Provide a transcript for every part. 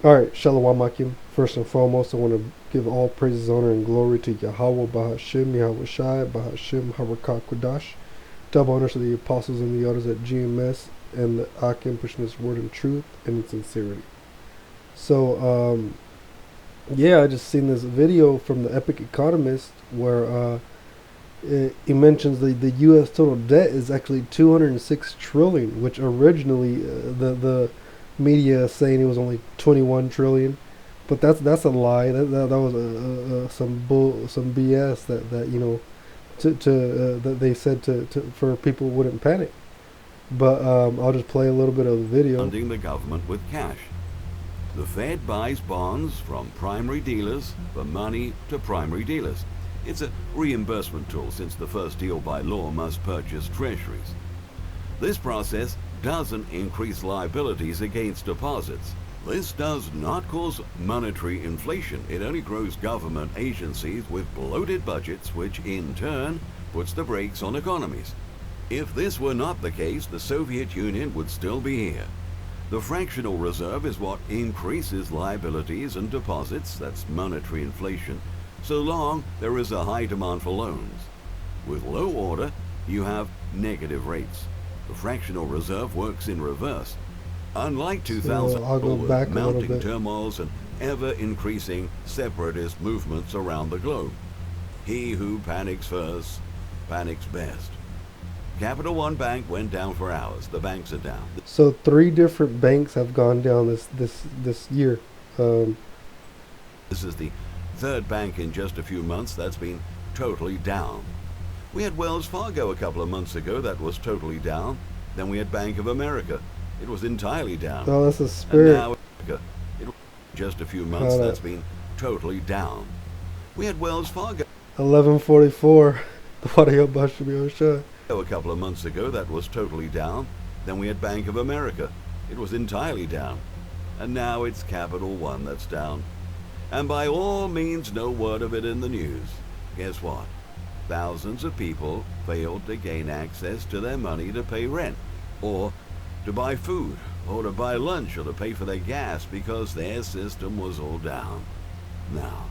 All right, Shalom Akim. First and foremost, I want to give all praises, honor, and glory to Yahawah, Bahasham, YAHAWASHI, Bahasham, Harakah, Qadash. Double honors to the apostles and the elders at GMS and the Akim pushing this word in truth and in sincerity. So, yeah, I just seen this video from the Epic Economist where he mentions the U.S. total debt is actually 206 trillion, which originally the media is saying it was only 21 trillion, but that's a lie. That was some BS that that they said to for people wouldn't panic. But I'll just play a little bit of the video. Funding the government with cash. The Fed buys bonds from primary dealers for money to primary dealers. It's a reimbursement tool since the first deal by law must purchase treasuries. This process doesn't increase liabilities against deposits. This does not cause monetary inflation. It only grows government agencies with bloated budgets, which in turn puts the brakes on economies. If this were not the case, the Soviet Union would still be here. The fractional reserve is what increases liabilities and deposits, that's monetary inflation, so long there is a high demand for loans. With low order, you have negative rates. The fractional reserve works in reverse. Unlike 2000, So I'll go with back a little mounting bit. turmoils and ever-increasing separatist movements around the globe. He who panics first, panics best. Capital One Bank went down for hours. The banks are down. So 3 different banks have gone down this year. This is the third bank in just a few months that's been totally down. We had Wells Fargo a couple of months ago that was totally down. Then we had Bank of America. It was entirely down. Oh, that's a And spirit. now, it was just a few months that's been totally down. We had Wells Fargo 1144. The Bahasham. a couple of months ago that was totally down. Then we had Bank of America. It was entirely down. And now it's Capital One that's down. And by all means, no word of it in the news. Guess what? Thousands of people failed to gain access to their money to pay rent, or to buy food, or to buy lunch, or to pay for their gas because their system was all down. Now,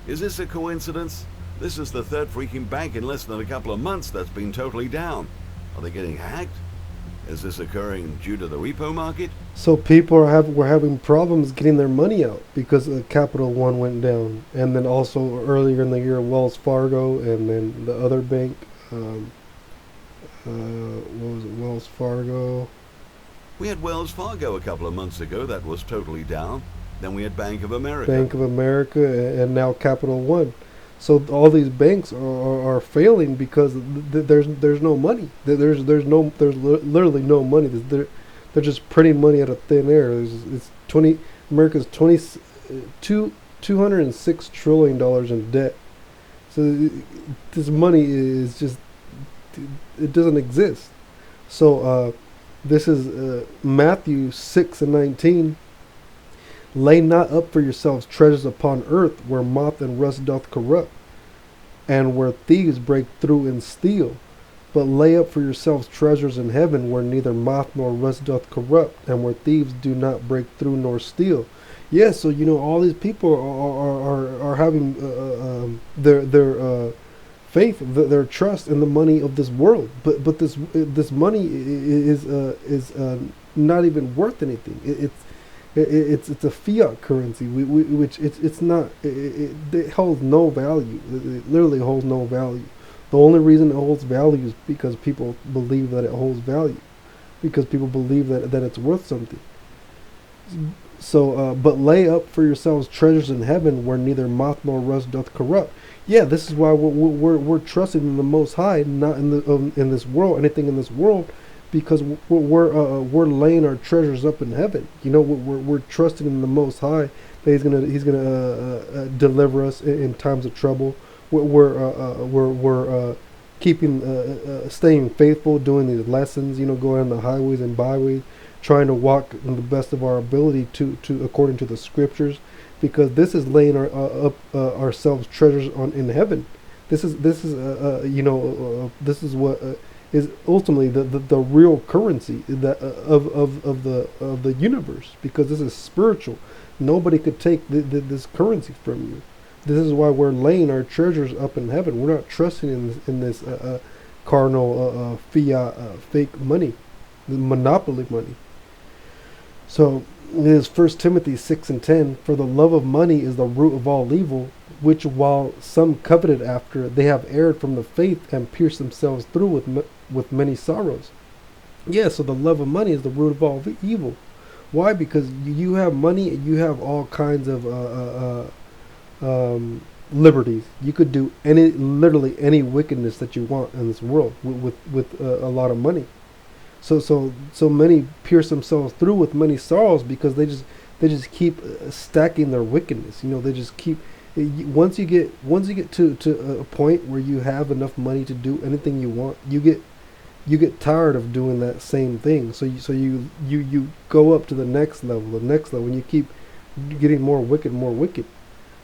is this a coincidence? This is the third freaking bank in less than a couple of months that's been totally down. Are they getting hacked? Is this occurring due to the repo market? So people were having problems getting their money out because Capital One went down, and then also earlier in the year Wells Fargo, and then the other bank, what was it? Wells Fargo. We had Wells Fargo a couple of months ago that was totally down. Then we had Bank of America. Bank of America, and now Capital One. So all these banks are failing because there's no money. There's literally no money. They're just printing money out of thin air. It's America's 206 trillion dollars in debt. So this money is just, it doesn't exist. So this is Matthew 6:19. Lay not up for yourselves treasures upon earth, where moth and rust doth corrupt, and where thieves break through and steal. But lay up for yourselves treasures in heaven, where neither moth nor rust doth corrupt, and where thieves do not break through nor steal. Yeah, so all these people are having their faith, their trust in the money of this world, but this money is not even worth anything. It's a fiat currency, which it's not. It holds no value. It literally holds no value. The only reason it holds value is because people believe that it holds value, because people believe that it's worth something. So, but lay up for yourselves treasures in heaven, where neither moth nor rust doth corrupt. Yeah, this is why we're trusting in the Most High, not in this world, anything in this world, because we're laying our treasures up in heaven. We're trusting in the Most High that He's gonna deliver us in times of trouble. We're keeping staying faithful, doing these lessons. Going on the highways and byways, trying to walk in the best of our ability to according to the scriptures, because this is laying ourselves treasures in heaven. This is what is ultimately the real currency that of the universe, because this is spiritual. Nobody could take this currency from you. This is why we're laying our treasures up in heaven. We're not trusting in this carnal fiat fake money, the monopoly money. So it is 1 Timothy 6:10. For the love of money is the root of all evil, which while some coveted after, they have erred from the faith and pierced themselves through with many sorrows. Yeah, so the love of money is the root of all evil. Why? Because you have money and you have all kinds of liberties. You could do literally any wickedness that you want in this world with a lot of money. So many pierce themselves through with many sorrows because they just keep stacking their wickedness. They just keep. Once you get to a point where you have enough money to do anything you want, you get tired of doing that same thing. So you go up to the next level, and you keep getting more wicked.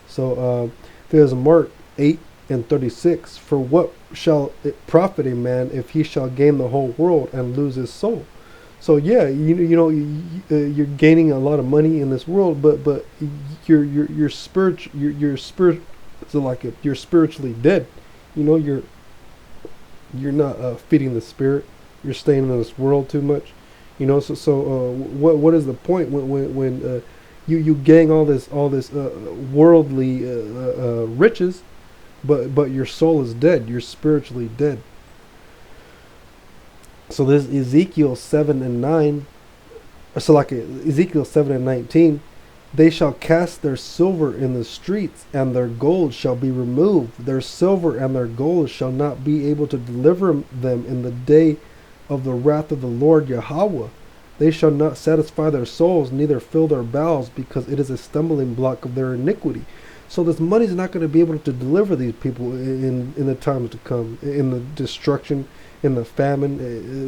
So there's Mark 8:36. For what shall it profit a man if he shall gain the whole world and lose his soul? So yeah, you're gaining a lot of money in this world, but you're spiritually dead. You're not feeding the spirit. You're staying in this world too much. What is the point when you gain all this worldly riches, but your soul is dead. You're spiritually dead. So this Ezekiel 7:9, so like Ezekiel 7:19, they shall cast their silver in the streets, and their gold shall be removed. Their silver and their gold shall not be able to deliver them in the day of the wrath of the Lord YAHAWAH. They shall not satisfy their souls, neither fill their bowels, because it is a stumbling block of their iniquity. So this money is not going to be able to deliver these people in the times to come, in the destruction, in the famine,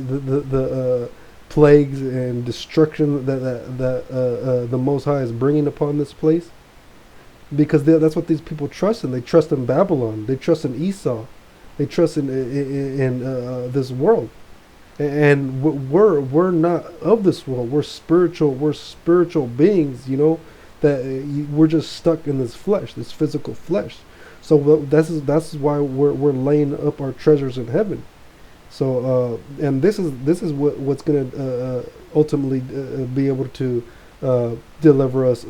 the plagues and destruction that the Most High is bringing upon this place. Because that's what these people trust in. They trust in Babylon. They trust in Esau. They trust in this world. And we're not of this world. We're spiritual. We're spiritual beings. That we're just stuck in this flesh, this physical flesh. So that's why we're laying up our treasures in heaven. So and this is what's going to ultimately be able to deliver us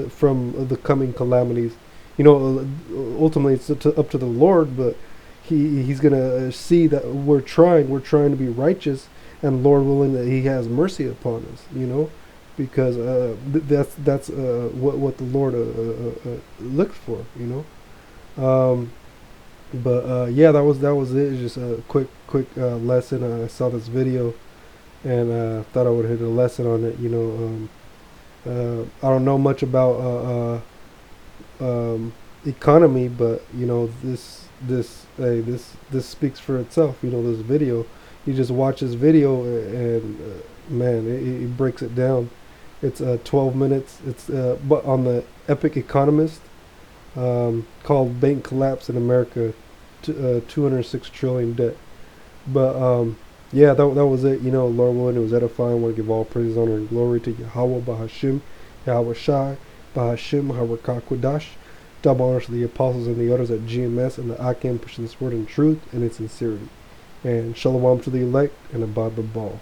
from the coming calamities. Ultimately it's up to the Lord, but He's going to see that we're trying to be righteous, and Lord willing that He has mercy upon us. Because that's what the Lord looks for. But yeah, that was it. It's just a quick lesson. I saw this video and thought I would hit a lesson on it. I don't know much about economy, but this speaks for itself. This video, you just watch this video and man, it breaks it down. It's 12 minutes. It's but on the Epic Economist, called Bank Collapse in America, 206 trillion debt. But yeah, that was it. Lord willing, it was edifying. I want to give all praise, honor, and glory to YAHAWAH, Bahasham, YAHAWASHI, Bahasham, Qadash. Double honors to the apostles and the others at GMS and the Akim pushing this word in truth and in sincerity. And shalom to the elect and abad the ball.